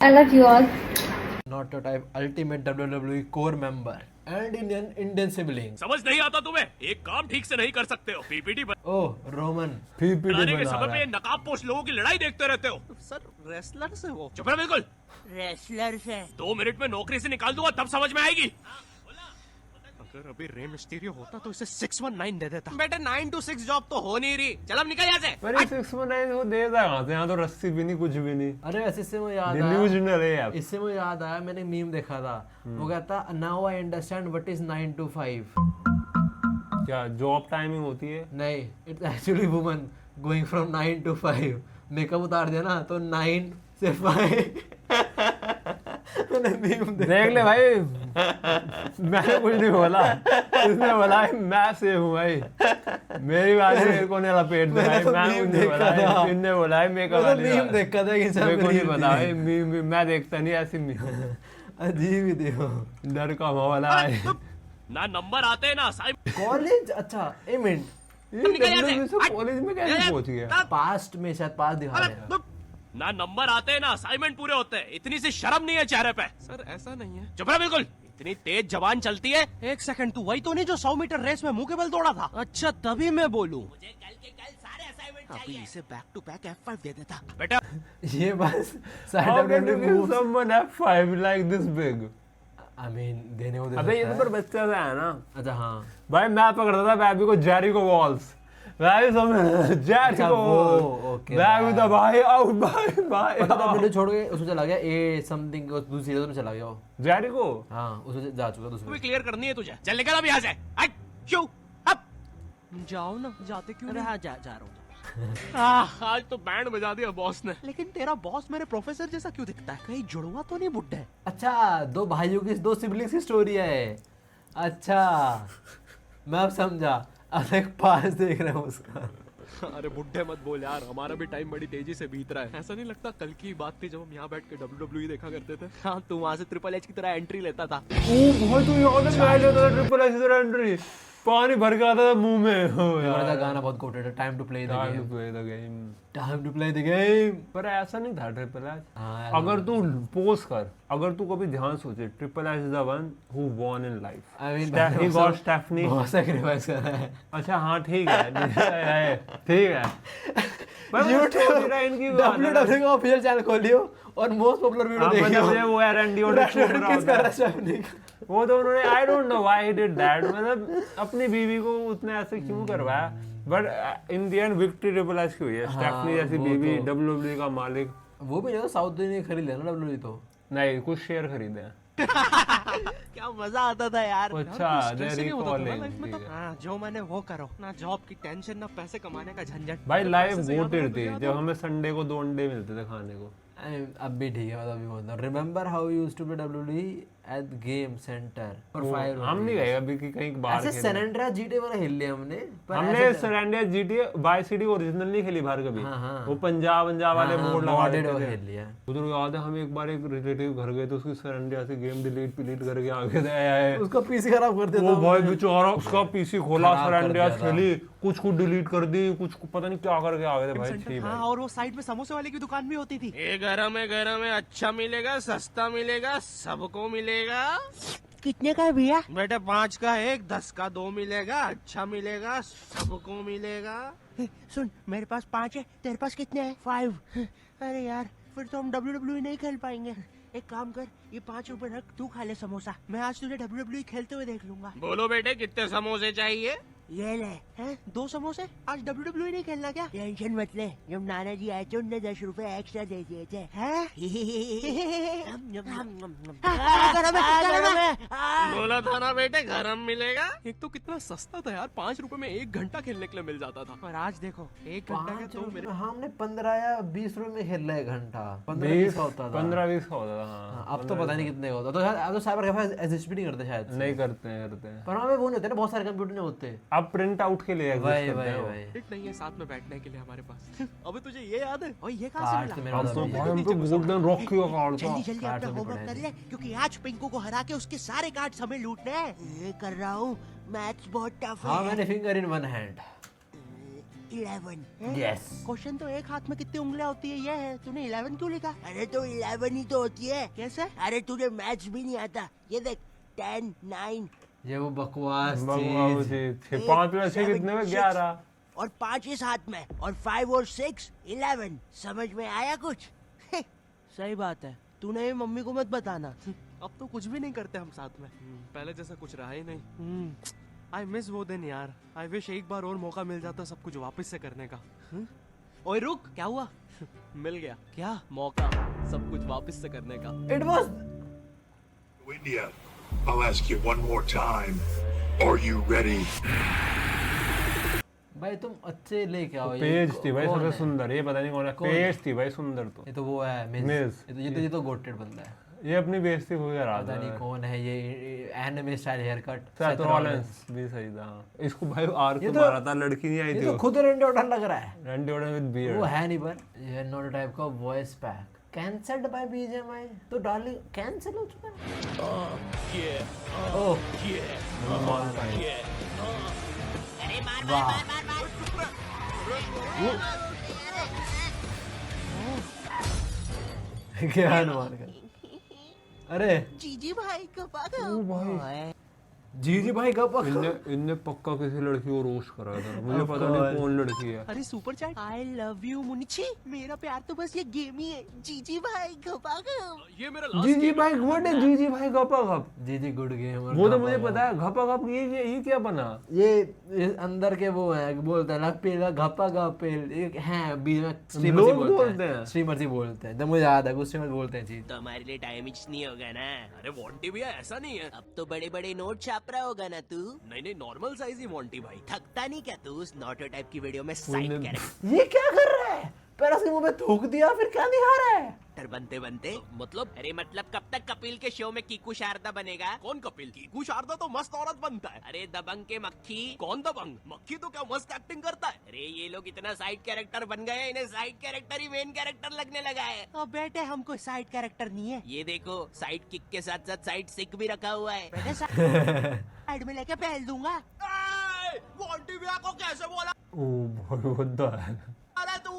I love you all. Not to type ultimate WWE core member and Indian sibling. समझ नहीं आता तुम्हें? एक काम ठीक से नहीं कर सकते हो। PPT Oh, Roman. PPT बनाने के बना समय रहा पे ये है। नकाब पोष लोगों की लड़ाई देखते रहते हो। सर रेसलर से वो चुप रहो बिल्कुल। रेसलर से 2 मिनट में नौकरी से निकाल दूंगा तब समझ में आएगी। अगर अभी रे मिस्टीरियो होता तो इसे 619 दे देता। बेटे 9 to 6 जॉब तो हो नहीं रही। चल अब निकल यहाँ से। मेरे 619 वो दे रहा कहाँ से? यहाँ तो रस्सी भी नहीं, कुछ भी नहीं। अरे वैसे इससे मुझे याद आया, डिल्यूजनल है यार। इससे मुझे याद आया, मैंने मीम देखा था। वो कहता now I understand what is 9 to 5। क्या जॉब टाइमिंग होती है? नहीं, it's actually woman going from 9 to 5। Makeup उतार दिया ना तो 9 से 5। मैंने मीम देख ले भाई, मैंने कुछ नहीं बोला, इसने बोला है, मैं से हूँ भाई। मेरी बात मेरे को नहीं लपेट दे भाई, मैं कुछ नहीं बोला है, इनने बोला है मेकअप वाली मीम बात। देखा था कि मेरे को नहीं पता भाई, मैं देखता नहीं ऐसी मीम। अजीब ही देखो। डर का मामला है। ना नंबर आते हैं ना असाइनमेंट। कॉलेज अच्छा एक मिनट, ये निकल यहाँ से। WWE से कॉलेज में कैसे पहुंच गया? पास्ट में शायद पास दिखा रहे हैं। ना नंबर आते हैं ना असाइनमेंट पूरे होते हैं। इतनी सी शर्म नहीं है चेहरे पे। सर ऐसा नहीं है। चुप रहो बिल्कुल। इतनी तेज जबान चलती है। एक सेकंड, तू वही तो नहीं जो 100 मीटर रेस में मुंह के बल दौड़ा था? अच्छा तभी मैं बोलूं। मुझे कल के कल सारे असाइनमेंट चाहिए। अभी इसे बैक टू बैक F5 दे देता। बेटा ये बस How can you give moves। someone F5 like this big? I mean, देने को दे अबे ये सकता तो पर है। बच्चा सा है ना। अच्छा हाँ, भाई मैं पकड़ता था बैबी को, जेरिको वॉल्स। भाई समझ, जेरिको वो, ओके, बैबी था भाई, आउट भाई पता था भाई। वीडियो छोड़ के उसमें चला गया ए समथिंग, दूसरी सीरीज में चला गया वो। जेरिको हाँ, उसमें जा चुका भी दूसरी। क्लियर करनी है तुझे। चल निकल अब यहाँ से। हट, क्यों अब जाओ ना, जाते क्यों? अरे हाँ जा रहा हूँ। आज तो बैंड बजा दिया बॉस ने। लेकिन तेरा बॉस मेरे प्रोफेसर जैसा क्यों दिखता है? कहीं जुड़वा तो नहीं बुड्ढा है? अच्छा, दो भाइयों की, दो सिबलिंग्स की स्टोरी है। अच्छा, मैं अब समझा। अब एक पास देख रहा हूँ उसका। अरे बुढ़े मत बोल यार, हमारा भी टाइम बड़ी तेजी से बीत रहा है। ऐसा नहीं लगता कल की बात थी जब हम यहाँ बैठ के WWE देखा करते थे। हाँ, तू वहाँ से ट्रिपल एच की तरह एंट्री लेता था। ओ भाई तू याद है मैं लेता था ट्रिपल एच एंट्री, पानी भर के आता था मुंह में। ओ ये वाला यार, गाना बहुत कोटेड है, time to play the time to game, play the game. Time to play the game. पर ऐसा नहीं था ट्रिपल एच। हाँ, अगर तू पोस्ट कर, अगर तू कभी ध्यान सोचे, triple H is the one who won in life. I mean, he got Stephanie. बहुत सैक्रिफाइस कर रहा है। अच्छा हाँ ठीक है, ठीक है। पर वो story ना इनकी वो आता है ना। WWE का ऑफिशियल चैनल खोलियो और मोस्ट पॉपुलर वीडियो हाँ, देखियो। मतलब मुझे वो R&D और किस शो कर रहा कर होता रहा है। स्टेफनी का? वो तो उन्होंने I don't know why he did that, मतलब अपनी बीवी को उसने ऐसे क्यों करवाया। But in the end victory triple H की हुई है। स्टेफनी जैसी वो बीवी, तो- WWE का मालिक। वो भी जो साउथ ने खरीद लिया ना WWE तो। नहीं, कुछ शेयर खरीदे हैं। क्या मजा आता था यार। अच्छा, stress ही नहीं होता था ना recalling, life में तो। ठीक है। हाँ, जो मैंने वो करो ना, जॉब की टेंशन ना पैसे कमाने का झंझट। भाई लाइफ पैसे से याद गोटेड आया, थी याद जब हमें संडे को 2 अंडे मिलते थे खाने को। अब भी ठीक है, मतलब अभी बोलता हूँ। Remember how you used to play WWE at game center for 5 हम नहीं गए अभी कि कहीं बाहर ऐसे सैन एंड्रियास जीटीए वाला खेल लिया हमने, पर हमने ऐसे- सरेंडिया जीटीए बाय सिटी ओरिजिनल नहीं खेली बाहर कभी। हाँ, हाँ। वो पंजाब वाले हाँ, मोड लगा modded देते वो थे। खेल लिया। उधर याद है हम एक बार एक रिलेटिव घर गए तो उसकी सरेंडिया से गेम डिलीट करके आ गए थे। उसका पीसी खराब कर दिया वो था भाई हमने। बेचारा, उसका पीसी खोला, खराब कर सरेंडिया दिया था। खेली, कुछ डिलीट कर दी, कुछ पता नहीं क्या करके आ गए थे भाई। छी हाँ, भाई। और वो साइड में समोसे वाले की दुकान भी होती थी। ये गरम है अच्छा मिलेगा, सस्ता मिलेगा, सबको मिलेगा। कितने का है भैया? बेटे 5 का 1, 10 का 2 मिलेगा, अच्छा मिलेगा, सबको मिलेगा। सुन, मेरे पास 5 है, तेरे पास कितने हैं? 5। अरे यार, फिर तो हम WWE नहीं खेल पाएंगे। एक काम कर, ये 5 रुपए रख, तू खा ले समोसा। मैं आज तुझे WWE खेलते हुए देख लूंगा। बोलो बेटे कितने समोसे चाहिए? ये ले। हैं? 2 समोसे? आज WWE नहीं खेलना क्या? टेंशन मत ले, जब नाना जी आए थे उनने 10 रुपए एक्स्ट्रा दे दिए थे। हैं? गरम है। बोला था ना बेटे गरम मिलेगा। एक तो कितना सस्ता था यार, 5 रुपए में 1 घंटा खेलने के लिए मिल जाता था। और आज देखो, 1 घंटा के 5 2 रुपए हमने 15 या 20 रुपए में खेल रहा है घंटा। 15 20 20 का होता था। 15-20 का होता था। हाँ, हाँ, अब तो पता नहीं कितने का होता। तो शायद अब तो साइबर कैफे एग्जिस्ट भी नहीं करते शायद। नहीं करते हैं। पर हमें वो नहीं होते ना, बहुत सारे कंप्यूटर नहीं होते। अब प्रिंट आउट के लिए exist वही करते वही हैं वो। वही। एक नहीं है साथ में बैठने के लिए हमारे पास। अबे तुझे ये याद है? और ये कहाँ कार्ड से से मिला? मेरा अब तो मतलब भाई हम तो गोल्डन रॉकी का कार्ड था। जल्दी जल्दी कार्ड अपना से भी होमवर्क पढ़ा कर है। ले, क्योंकि आज पिंकू को हरा के उसके सारे कार्ड्स हमें लूटने हैं। ये कर रहा हूँ, मैथ्स बहुत टफ हाँ, है। मैंने finger in one hand. 11। Yes. Question तो एक हाथ में कितनी उंगलियां होती है ये है, तूने 11 क्यों लिखा? अरे तो 11 ही तो होती है। कैसे? अरे तुझे मैथ्स भी नहीं आता, ये देख 10, 9 ये वो बकवास बकवास चीज। चीज। 5 में 6 कितने में? 11। और 5 इस हाथ में और 5 और 6 11। समझ में आया कुछ? सही बात है, तूने ये मम्मी को मत बताना। अब तो कुछ भी नहीं करते हम साथ में। पहले जैसा कुछ रहा ही नहीं। आई मिस वो दिन यार। आई विश एक बार और मौका मिल जाता सब कुछ वापस से करने का। ओए रुक, क्या हुआ? मिल गया क्या मौका सब कुछ वापस से करने का? It was India, I'll ask you one more time. Are you ready? भाई तुम अच्छे लेके आओ। ये पेज थी भाई कौन सबसे है? सुंदर, ये पता नहीं कौन है। कौन पेज थी भाई सुंदर तो। ये तो वो है मिज। मिज। ये तो गोटेड बंदा है। ये अपनी बेइज्जती हो रहा पता नहीं था। कौन है ये। Anime style hair cut. Seth Rollins भी सही था। इसको भाई आर ये को तो- मारा था, लड़की नहीं आई ये थी। तो खुद रैंडी ऑर्टन लग रहा है। रैंडी ऑर्टन विद वो बियर्ड। है नहीं, पर ये नॉट टाइप का voice pack cancelled by BGMI. तो डार्लिंग कैंसिल हो चुका है। ओह वाह। क्या अनुमान कर। अरे जीजी भाई कब आ गए? ओ भाई जी भाई का पक। इनने पक्का किसी लड़की को रोस्ट करा था। मुझे पता नहीं कौन लड़की है। अरे super chat. I love you मुनिची, मेरा प्यार तो बस ये गेम ही है। जीजी भाई कब आ गए? ये मेरा जी जी भाई गुड है। जी जी भाई गपा गप। जी गुड गेम। वो तो मुझे पता है। घपा गप ये क्या बना? ये अंदर के वो है, बोलते हैं लपेल घपा गपेल एक है बीच में। स्ट्रीमर लोग बोलते हैं। स्ट्रीमर जी बोलते हैं। जब मुझे याद है कुछ स्ट्रीमर बोलते हैं चीज। तो हमारे लिए डैमेज नहीं होगा ना? अरे वॉन्टी भैया ऐसा नहीं है। अब तो बड़े बड़े नोट छाप रहा होगा ना तू? नहीं नॉर्मल साइज ही वॉन्टी भाई। थकता नहीं क्या तू उस नोटो टाइप की वीडियो में साइड कैरेक्टर ये क्या कर रहा है? पैर से मुंह में थूक दिया, फिर क्या दिखा रहा है? बनते बनते? मतलब अरे मतलब कब तक कपिल के शो में कीकू शारदा बनेगा? कौन कपिल? कीकू शारदा तो मस्त औरत बनता है। अरे दबंग के मक्खी। कौन दबंग? मक्खी तो क्या मस्त एक्टिंग करता है। अरे ये लोग इतना साइड कैरेक्टर बन गए, इन्हें साइड कैरेक्टर ही मेन कैरेक्टर लगने लगा है। अब बेटे हमको साइड कैरेक्टर नहीं है। ये देखो साइड किक के साथ साथ साइड सिक भी रखा हुआ है। बेटे साइड में लेके पहल दूंगा। वॉन्टी भैया को कैसे बोला? ओ भाई what है। अरे तू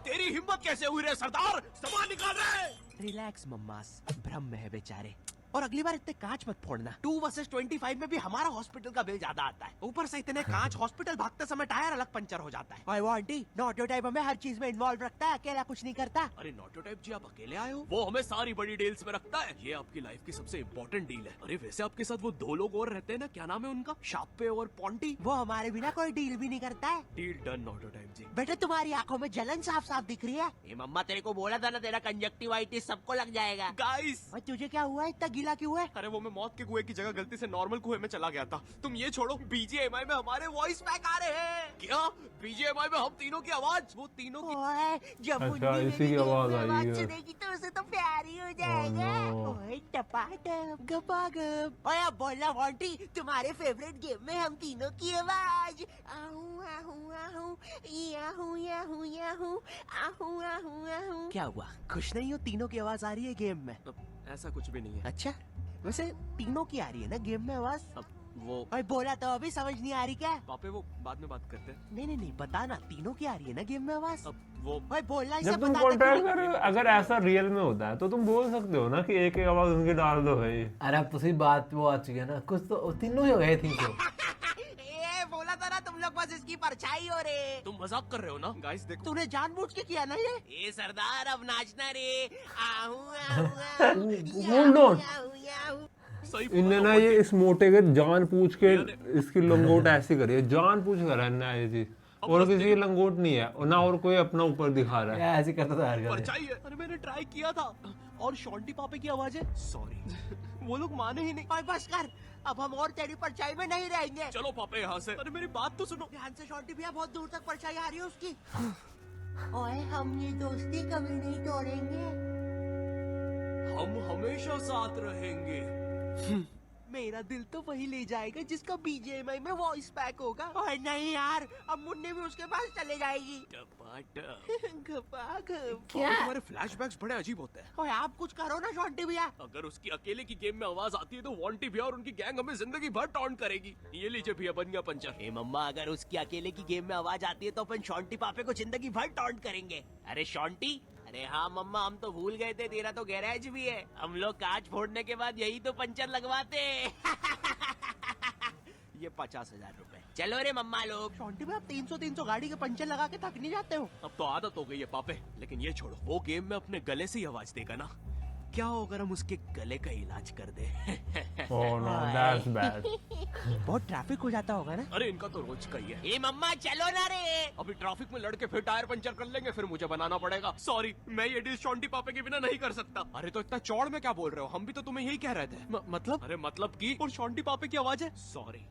तेरी हिम्मत कैसे हुई रे सरदार? सामान निकाल रहे। रिलैक्स मम्मास, भ्रम में है बेचारे। और अगली बार इतने कांच मत फोड़ना। 2 वर्सेस 25 में भी हमारा हॉस्पिटल का बिल ज्यादा आता है। ऊपर से इतने कांच, हॉस्पिटल भागते समय टायर अलग पंचर हो जाता है। ओए वो आंटी, नॉटो टाइप हमें हर चीज में इन्वॉल्व रखता है, अकेला कुछ नहीं करता। अरे नॉटो टाइप जी आप अकेले आए हो? वो हमें सारी बड़ी डील्स में रखता है। ये आपकी लाइफ की सबसे इम्पोर्टेंट डील है। अरे वैसे आपके साथ वो 2 लोग और रहते हैं ना, क्या नाम है उनका? शाप्पे और पॉन्टी। वो हमारे बिना कोई डील भी नहीं करता है। डील डन नॉटो टाइप जी। बेटे तुम्हारी आंखों में जलन साफ साफ दिख रही है। ये मम्मा तेरे को बोला था ना, तेरा कंजक्टिवाइटिस सबको लग जाएगा। गाइस और तुझे क्या हुआ, इतना गीला क्यों है? अरे वो मैं मौत के कुएं की जगह गलती से नॉर्मल कुएं में चला गया था। तुम ये छोड़ो, बीजीएमआई में हमारे वॉइस पैक आ रहे हैं। क्या बीजीएमआई में हम तीनों की आवाज? वो तीनों की ओए, जब अच्छा, मुन्नी इसी की मेरी आवाज गेम में आई है। सुनेगी तो उसे तो प्यार ही हो जाएगा। no. ओए टपाटप गपागप। ओए अब बोलना वॉन्टी, तुम्हारे फेवरेट गेम में हम तीनों की आवाज। आहू आहू आहू याहू याहू याहू आहू आहू आहू। क्या हुआ, खुश नहीं हो? तीनों की आवाज आ रही है गेम में। ऐसा कुछ भी नहीं है। अच्छा, वैसे तीनों की आ रही है ना गेम में आवाज? अब वो ओए बोला तो अभी समझ नहीं आ रही क्या? पापे वो बाद में बात करते हैं। नहीं बता ना, तीनों की आ रही है ना गेम में आवाज? अब वो ओए बोलना इसे जब तुम बता कॉन्ट्रैक्ट दे। कर रहे हो, अगर ऐसा रियल में होता है तो तुम बोल सकते हो ना कि एक एक आवाज उनकी डाल दो भाई। अरे अब तो बात वो आ चुकी है ना, कुछ तो तीनों ही हो गए थिंक सो। ए बोला था ना तुम लोग बस इसकी परछाई हो रे। तुम मजाक कर रहे हो ना? गाइस देखो, तूने जानबूझ के किया ना ये? ए सरदार अब नाचना रे। आहू आहू आहू Hold on. Yahoo Yahoo. सही इनने ना ये इस मोटे के जान पूछ के इसकी लंगोट ऐसी करी है, जान पूछ कर है ना ये चीज। और किसी की लंगोट नहीं है और ना और कोई अपना ऊपर दिखा रहा है। ऐसे करता था हर परछाई है। अरे मैंने ट्राई किया था। और शॉन्टी पापे की आवाज है। सॉरी वो लोग माने ही नहीं। ओए बस कर, अब हम और तेरी परछाई में नहीं रहेंगे। चलो पापे यहाँ से। अरे मेरी बात तो सुनो। ध्यान से शॉन्टी भैया, बहुत दूर तक परछाई आ रही है उसकी। ओए हम ये दोस्ती कभी नहीं तोड़ेंगे। हम हमेशा साथ रहेंगे। मेरा दिल तो वही ले जाएगा जिसका बीजीएमआई में वॉइस पैक होगा। ओए नहीं यार, अब मुन्नी भी उसके पास चले जाएगी। क्या? तुम्हारे फ्लैशबैक्स बड़े अजीब होते हैं। ओए आप कुछ करो ना शॉन्टी भैया। अगर उसकी अकेले की गेम में आवाज आती है तो वॉन्टी भैया और उनकी गैंग हमें जिंदगी भर टॉन्ट करेगी। ये लीजिए भैया, बन गया पंचर। ए मम्मा, अगर उसकी अकेले की गेम में आवाज आती है तो अपन शॉन्टी पापे को जिंदगी भर टॉन्ट करेंगे। अरे शॉन्टी, अरे हाँ मम्मा, हम तो भूल गए थे, तेरा तो गैराज भी है। हम लोग कांच फोड़ने के बाद यही तो पंचर लगवाते। ये 50,000 रुपए। चलो रे मम्मा लोग। शॉन्टी में आप 300 गाड़ी के पंचर लगा के थक नहीं जाते हो? अब तो आदत हो गई है पापे, लेकिन ये छोड़ो, वो गेम में अपने गले से ही आवाज देगा ना। क्या हो अगर हम उसके गले का इलाज कर दे? Oh no, that's bad. बहुत ट्रैफिक हो जाता होगा ना? अरे इनका तो रोज का ही है। ए मम्मा चलो ना रे। अभी ट्रैफिक में लड़के फिर टायर पंचर कर लेंगे, फिर मुझे बनाना पड़ेगा। सॉरी, मैं ये डील शॉन्टी पापे के बिना नहीं कर सकता। अरे तो इतना चौड़ में क्या बोल रहे हो? हम भी तो तुम्हें यही कह रहे थे। मतलब? अरे मतलब की और शॉन्टी पापे की आवाज है। सॉरी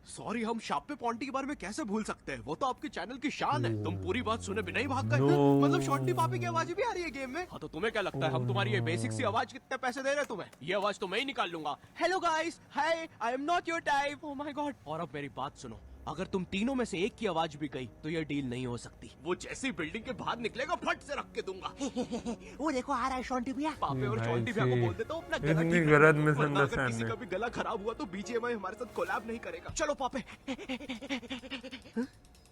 सॉरी, हम शापे पॉन्टी के बारे में कैसे भूल सकते हैं? वो तो आपके चैनल की शान है। तुम पूरी बात सुने बिना ही भाग गए। No. मतलब शॉन्टी पापे की आवाज भी आ रही है गेम में? हाँ, तो तुम्हें क्या लगता है हम तुम्हारी ये बेसिक सी आवाज कितने पैसे दे रहे हैं तुम्हें? ये आवाज तो मैं ही निकाल लूंगा। Hello guys, hi, I am not your type. Oh my God. और अब मेरी बात सुनो, अगर तुम तीनों में से एक की आवाज भी गई तो ये डील नहीं हो सकती। वो जैसी बिल्डिंग के बाहर निकलेगा फट से रख के दूंगा। वो देखो आ रहा है शॉन्टी भैया। पापे और भाई शॉन्टी भैया को जी, बोल देता हूँ अपना गला इतनी ठीक गलत रखो, वरना अगर misunderstanding। किसी का भी गला खराब हुआ तो बीजीएमआई हमारे साथ कोलैब नहीं करेगा। चलो पापे।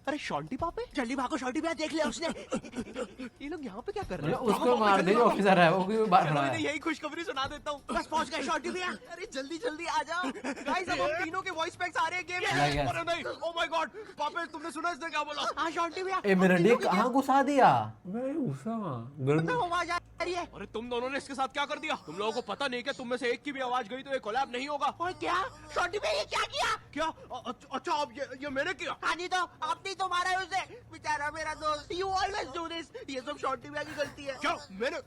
अरे शॉन्टी पापे, जल्दी भागो शॉन्टी भैया, देख लिया उसने। ये लोग यहाँ पे क्या कर रहे हैं? मतलब उसको मार दे, जो ऑफिसर है वो क्यों बाहर चलो खड़ा इन्हें है? यही खुशखबरी सुना देता हूँ। बस पहुंच गए शॉन्टी भैया। अरे जल्दी जल्दी आ जाओ गाइस, अब हम तीनों के वॉइस पैक्स आ रहे हैं गेम Yeah, में। yeah. अरे नहीं, ओह माय गॉड, पापे तुमने सुना इसने क्या बोला? हाँ शॉन्टी भैया। ए मेरा डी कहाँ घुसा दिया? भाई उसा गर्म आवाज आ रही है। अरे तुम दोनों ने इसके साथ क्या कर दिया? तुम लोगों को पता नहीं क्या तुम में से एक की भी आवाज गई तो ये कोलैब नहीं होगा। और क्या शॉन्टी भैया, ये क्या किया? क्या? अच्छा, अब ये मैंने किया? हाँ नहीं तो आपने तो मारा है उसे, बेचारा मेरा दोस्त। You always do this. ये सब शॉन्टी भैया की गलती है। क्या मैंने?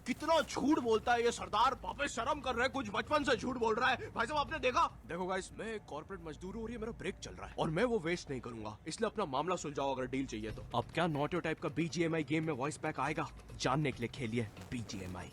कितना झूठ बोलता है ये सरदार। पापे शर्म कर रहे हैं, कुछ बचपन से झूठ बोल रहा है। भाई साहब आपने देखा? देखो गाइस, मैं एक कॉर्पोरेट मजदूर हूँ और ये मेरा ब्रेक चल रहा है और मैं वो वेस्ट नहीं करूंगा, इसलिए अपना मामला सुलझाओ अगर डील चाहिए तो। अब क्या नॉट योर टाइप का बीजीएमआई गेम में वॉइस पैक आएगा? जानने के लिए खेलिए बीजीएमआई।